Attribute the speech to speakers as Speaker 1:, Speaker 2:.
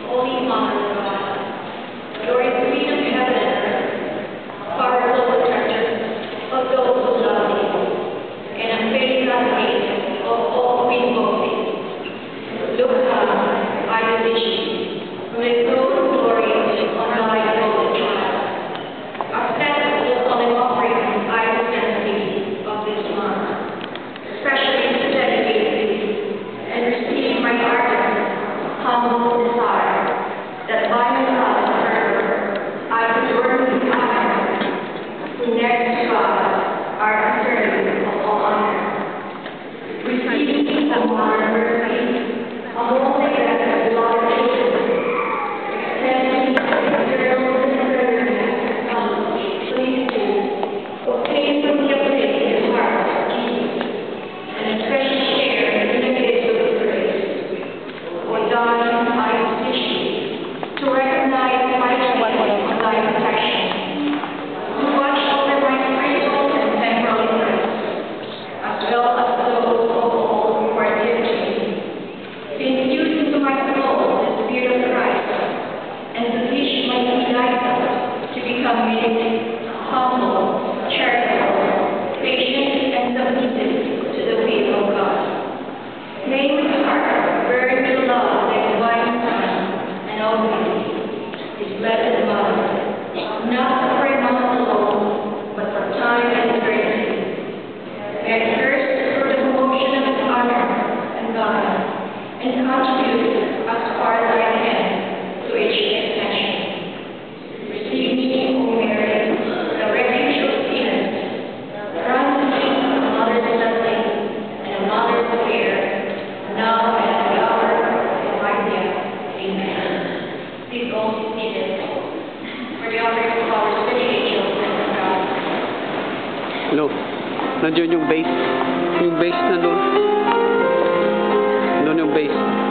Speaker 1: Holy Mother of God, you are the Queen of heaven and earth, powerful protector of those who love you, and unfailing advocate of all who invoke thee. Look up, I beseech you, from the throne of glory on thy holy child. Accept the solemn offering I present thee of this month, especially to dedicate thee, and receive my ardent, humble desire that by my love and fervor I could work with honor, who next to God are deserving of all honor. Receive me, O Mother of mercy, a holy and beloved children. Extend me the eternal service of please do. Obtain from me a place in the heart of Jesus, and a special share in the gifts of grace. For thine I beseech thee, to recognize my claim on thy protection, to watch over my spiritual and temporal interests, as well as those of all who are dear to me, to infuse into my soul the Spirit of Christ, and to teach my disciples to become meek, humble, charitable, patient, and submissive to the will of God. May my heart burn with love like the divine Son, and obey His blessed Mother, not for a moment alone, but for time and eternity. May I first for the promotion of His honor and God, and contribute as far as I can to its extension. Receive me, O Mary, the refuge of sinners, grant me a mother's blessing and a mother's care, now and at the hour of my death. Amen. Please all be seated for the offering of our city angels and God.
Speaker 2: Hello, nandiyon yung base. Yung base na doon. Doon yung base.